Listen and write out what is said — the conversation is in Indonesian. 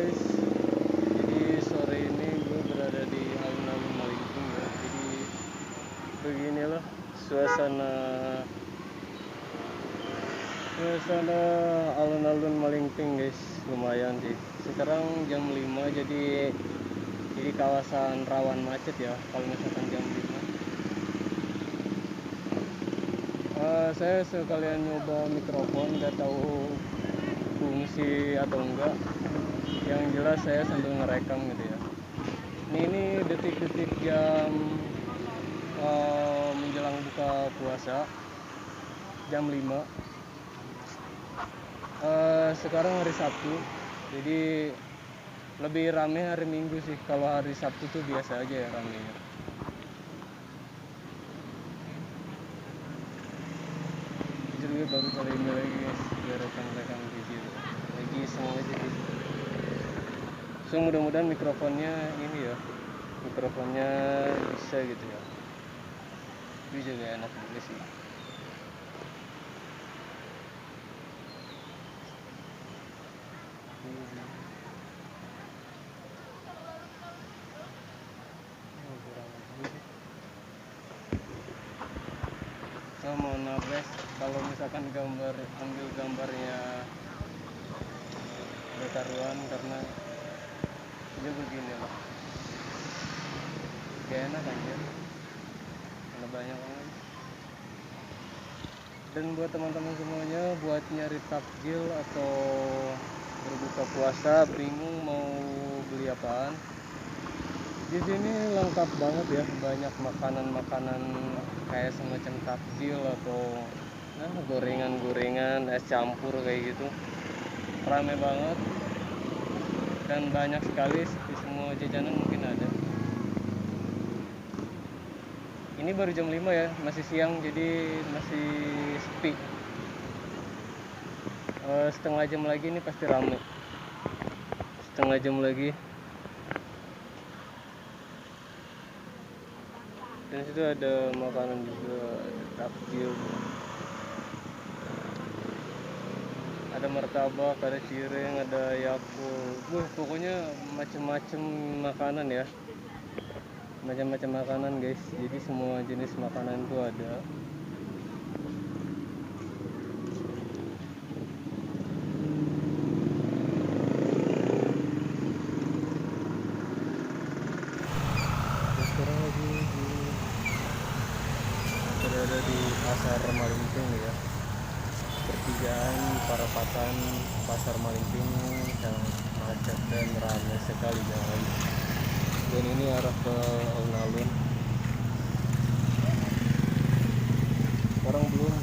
guys, jadi sore ini gue berada di alun-alun Malingping ya. Jadi beginilah suasana alun-alun Malingping guys, lumayan sih. Sekarang jam 5, jadi kawasan rawan macet ya kalau misalkan jam 5. Saya sekalian nyoba mikrofon, nggak tahu fungsi atau enggak. Yang jelas saya sambil ngerekam gitu ya. Ini detik-detik jam menjelang buka puasa jam 5. Sekarang hari Sabtu, jadi lebih rame hari Minggu sih. Kalau hari Sabtu tuh biasa aja ya ramenya. Jadi baru kali ini lagi guys, rekam video lagi iseng aja gitu. So mudah-mudahan mikrofonnya bisa gitu ya. Ini juga enak juga sih. So mohon maaf guys kalau misalkan ambil gambarnya bertaruhan, karena dia begini lah. Gak enak aja, karena banyak banget. Dan buat teman-teman semuanya, buat nyari takjil atau berbuka puasa bingung mau beli apaan, di sini lengkap banget ya. Banyak makanan kayak semacam takjil atau gorengan-gorengan, es campur kayak gitu. Rame banget dan banyak sekali, di semua jajanan mungkin ada. Ini baru jam 5 ya, masih siang, jadi masih sepi. Setengah jam lagi ini pasti rame. Setengah jam lagi. Dan situ ada makanan juga, ada takjil, ada martabak, ada cireng, ada yakult. Pokoknya macam-macam makanan ya. Macam-macam makanan guys. Jadi semua jenis makanan itu ada. Sekarang lagi berada di pasar Malingping ya. Pertigaan Parapatan pasar Malingping yang macet dan ramai sekali jalan. Dan ini arah ke alun-alun. Orang belum